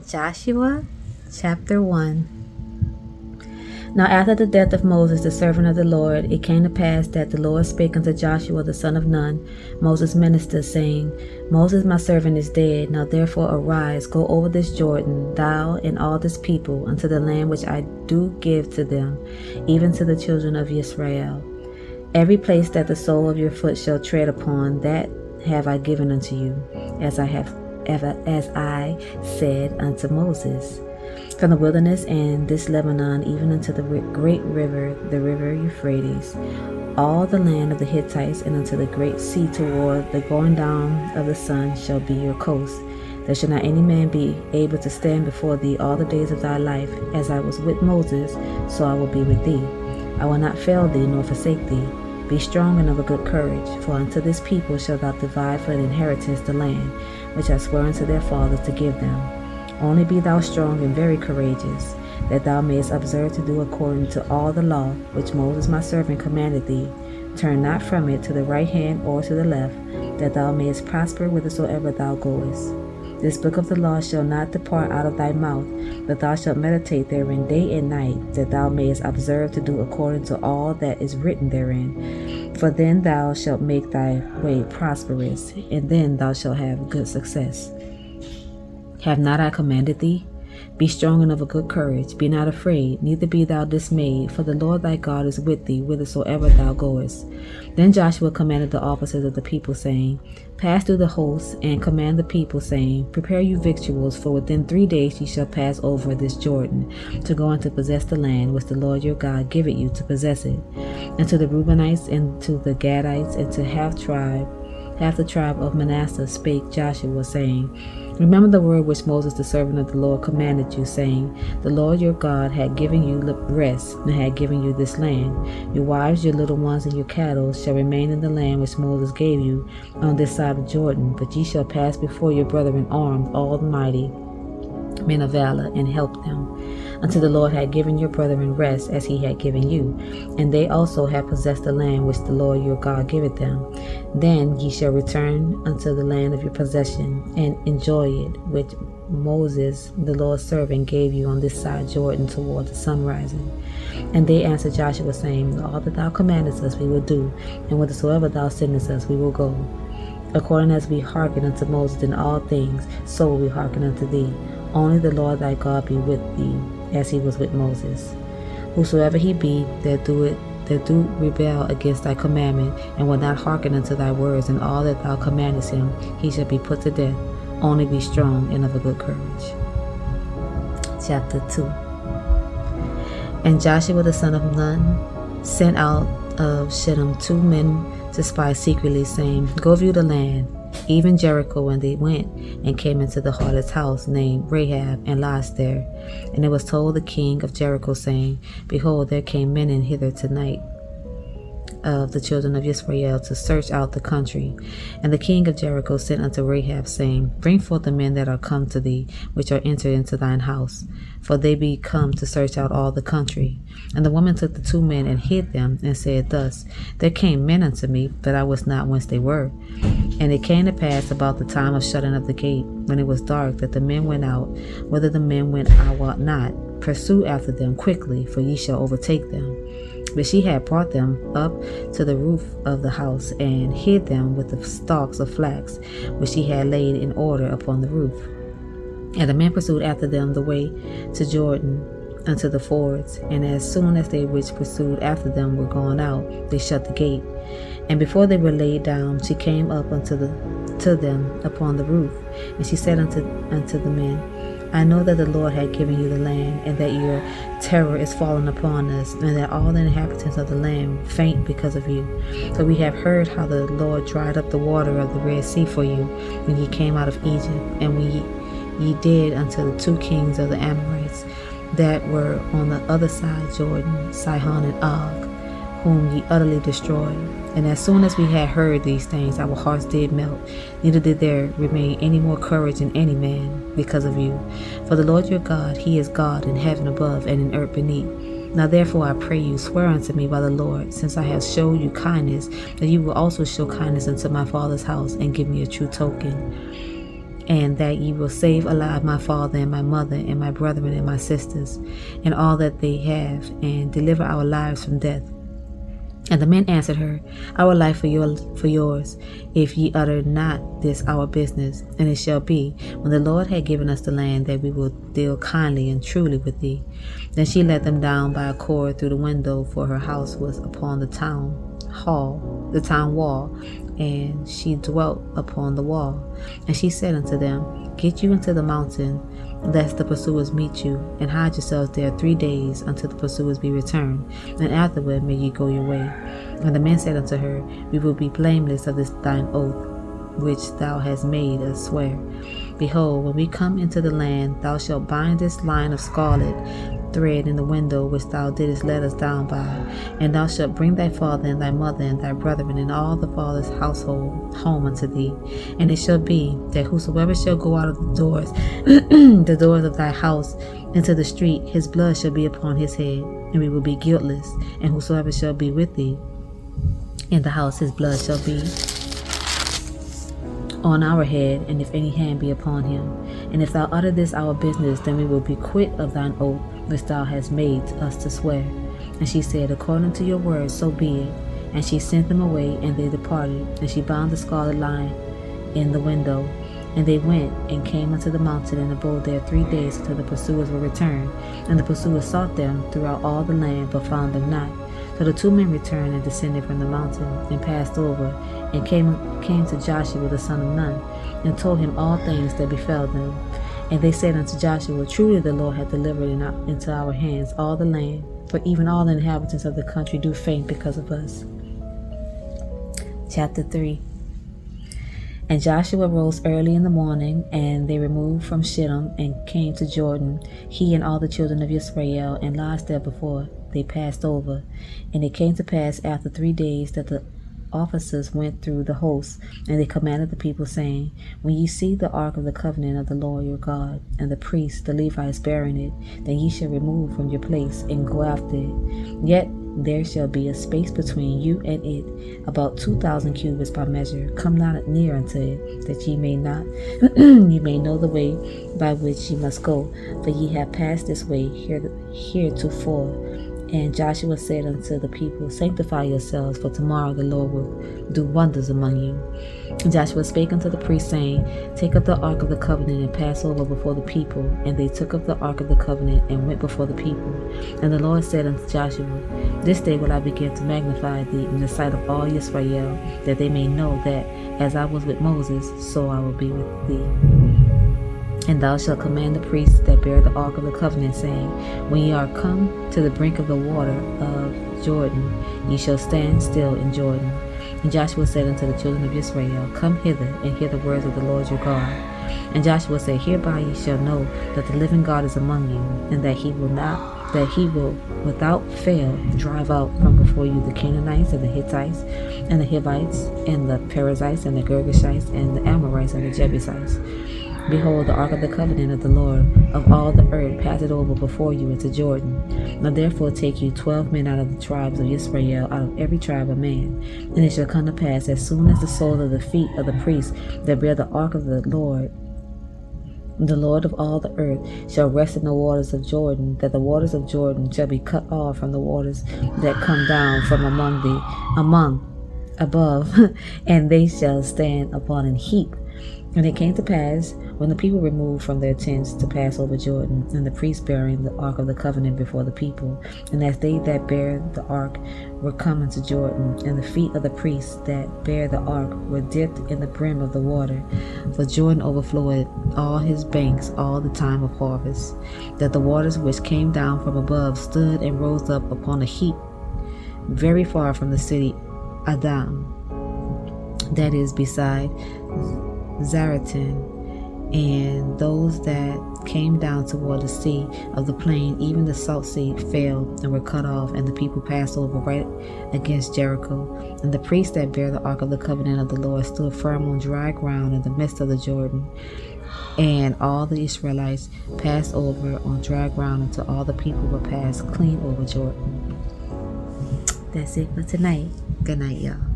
Joshua chapter 1. Now after the death of Moses, the servant of the Lord, it came to pass that the Lord spake unto Joshua the son of Nun, Moses' minister, saying, Moses my servant is dead. Now therefore arise, go over this Jordan, thou and all this people, unto the land which I do give to them, even to the children of Israel. Every place that the sole of your foot shall tread upon, that have I given unto you, as I said unto Moses. From the wilderness and this Lebanon, even unto the great river, the river Euphrates, all the land of the Hittites, and unto the great sea toward the going down of the sun shall be your coast. There shall not any man be able to stand before thee all the days of thy life. As I was with Moses, so I will be with thee. I will not fail thee nor forsake thee. Be strong and of a good courage, for unto this people shalt thou divide for an inheritance the land, which I swore unto their fathers to give them. Only be thou strong and very courageous, that thou mayest observe to do according to all the law which Moses my servant commanded thee. Turn not from it to the right hand or to the left, that thou mayest prosper whithersoever thou goest. This book of the law shall not depart out of thy mouth, but thou shalt meditate therein day and night, that thou mayest observe to do according to all that is written therein. For then thou shalt make thy way prosperous, and then thou shalt have good success. Have not I commanded thee? Be strong and of a good courage. Be not afraid, neither be thou dismayed, for the Lord thy God is with thee whithersoever thou goest. Then Joshua commanded the officers of the people, saying, Pass through the hosts, and command the people, saying, Prepare you victuals, for within 3 days ye shall pass over this Jordan, to go and to possess the land which the Lord your God giveth you to possess it. And to the Reubenites, and to the Gadites, and to half the tribe of Manasseh spake Joshua, saying, Remember the word which Moses the servant of the Lord commanded you, saying, The Lord your God had given you rest, and had given you this land. Your wives, your little ones, and your cattle shall remain in the land which Moses gave you on this side of Jordan, but ye shall pass before your brethren armed, almighty men of valor, and help them, until the Lord had given your brethren rest as he had given you, and they also have possessed the land which the Lord your God giveth them. Then ye shall return unto the land of your possession, and enjoy it, which Moses the Lord's servant gave you on this side Jordan toward the sun rising. And they answered Joshua, saying, All that thou commandest us we will do, and whithersoever thou sendest us we will go. According as we hearken unto Moses in all things, so will we hearken unto thee. Only the Lord thy God be with thee, as he was with Moses. Whosoever he be that do rebel against thy commandment, and will not hearken unto thy words and all that thou commandest him, he shall be put to death. Only be strong and of a good courage. Chapter 2. And Joshua the son of Nun sent out of Shittim 2 men to spy secretly, saying, Go view the land, even Jericho. And they went and came into the harlot's house named Rahab, and lodged there. And it was told the king of Jericho, saying, Behold, there came men in hither tonight of the children of Israel to search out the country. And the king of Jericho sent unto Rahab, saying, Bring forth the men that are come to thee, which are entered into thine house, for they be come to search out all the country. And the woman took the 2 men and hid them, and said thus, There came men unto me, but I was not whence they were. And it came to pass about the time of shutting of the gate, when it was dark, that the men went out. Whether the men went I wot not. Pursue after them quickly, for ye shall overtake them. But she had brought them up to the roof of the house, and hid them with the stalks of flax, which she had laid in order upon the roof. And the men pursued after them the way to Jordan unto the fords. And as soon as they which pursued after them were gone out, they shut the gate. And before they were laid down, she came up to them upon the roof. And she said unto the men, I know that the Lord had given you the land, and that your terror is fallen upon us, and that all the inhabitants of the land faint because of you. For we have heard how the Lord dried up the water of the Red Sea for you when ye came out of Egypt, and when ye did unto the 2 kings of the Amorites that were on the other side Jordan, Sihon and Og, whom ye utterly destroyed. And as soon as we had heard these things, our hearts did melt, neither did there remain any more courage in any man because of you. For the Lord your God, he is God in heaven above and in earth beneath. Now therefore I pray you, swear unto me by the Lord, since I have showed you kindness, that you will also show kindness unto my father's house, and give me a true token. and that ye will save alive my father and my mother and my brethren and my sisters and all that they have, and deliver our lives from death. And the men answered her, Our life for yours, if ye utter not this our business. And it shall be, when the Lord had given us the land, that we will deal kindly and truly with thee. Then she let them down by a cord through the window, for her house was upon the town wall, and she dwelt upon the wall. And she said unto them, Get you into the mountain, lest the pursuers meet you, and hide yourselves there 3 days until the pursuers be returned, and afterward may ye go your way. And the men said unto her, We will be blameless of this thine oath, which thou hast made us swear. Behold, when we come into the land, thou shalt bind this line of scarlet thread in the window which thou didst let us down by, and thou shalt bring thy father and thy mother and thy brethren and all the father's household home unto thee. And it shall be that whosoever shall go out of the doors, the doors of thy house into the street, his blood shall be upon his head, and we will be guiltless. And whosoever shall be with thee in the house, his blood shall be on our head, and if any hand be upon him. And if thou utter this our business, then we will be quit of thine oath which thou hast made us to swear. And she said, According to your words, so be it. And she sent them away, and they departed. And she bound the scarlet line in the window. And they went and came unto the mountain, and abode there 3 days until the pursuers were returned. And the pursuers sought them throughout all the land, but found them not. So the 2 men returned and descended from the mountain, and passed over, and came to Joshua the son of Nun, and told him all things that befell them. And they said unto Joshua, Truly the Lord hath delivered into our hands all the land, for even all the inhabitants of the country do faint because of us. Chapter 3. And Joshua rose early in the morning, and they removed from Shittim, and came to Jordan, he and all the children of Israel, and lodged there before they passed over. And it came to pass after 3 days that the officers went through the host, and they commanded the people, saying, When ye see the ark of the covenant of the Lord your God, and the priests, the Levites, bearing it, then ye shall remove from your place, and go after it. Yet there shall be a space between you and it, about 2,000 cubits by measure. Come not near unto it, that ye may not ye may know the way by which ye must go, for ye have passed this way heretofore. And Joshua said unto the people, Sanctify yourselves, for tomorrow the Lord will do wonders among you. And Joshua spake unto the priests, saying, Take up the ark of the covenant, and pass over before the people. And they took up the ark of the covenant, and went before the people. And the Lord said unto Joshua, This day will I begin to magnify thee in the sight of all Israel, that they may know that as I was with Moses, so I will be with thee. And thou shalt command the priests that bear the ark of the covenant, saying, When ye are come to the brink of the water of Jordan, ye shall stand still in Jordan. And Joshua said unto the children of Israel, Come hither, and hear the words of the Lord your God. And Joshua said, Hereby ye shall know that the living God is among you, and that he will without fail drive out from before you the Canaanites, and the Hittites, and the Hivites, and the Perizzites, and the Girgashites, and the Amorites, and the Jebusites. Behold, the ark of the covenant of the Lord of all the earth passeth over before you into Jordan. Now therefore take you 12 men out of the tribes of Israel, out of every tribe a man. And it shall come to pass, as soon as the soles of the feet of the priests that bear the ark of the Lord of all the earth, shall rest in the waters of Jordan, that the waters of Jordan shall be cut off from the waters that come down from above, and they shall stand upon an heap. And it came to pass, when the people removed from their tents to pass over Jordan, and the priests bearing the ark of the covenant before the people, and as they that bear the ark were come unto Jordan, and the feet of the priests that bear the ark were dipped in the brim of the water, for Jordan overflowed all his banks all the time of harvest, that the waters which came down from above stood and rose up upon a heap very far from the city Adam, that is beside Zaratan. And those that came down toward the sea of the plain, even the salt sea, fell and were cut off, and the people passed over right against Jericho. And the priests that bear the ark of the covenant of the Lord stood firm on dry ground in the midst of the Jordan. And all the Israelites passed over on dry ground until all the people were passed clean over Jordan. That's it for tonight. Good night, y'all.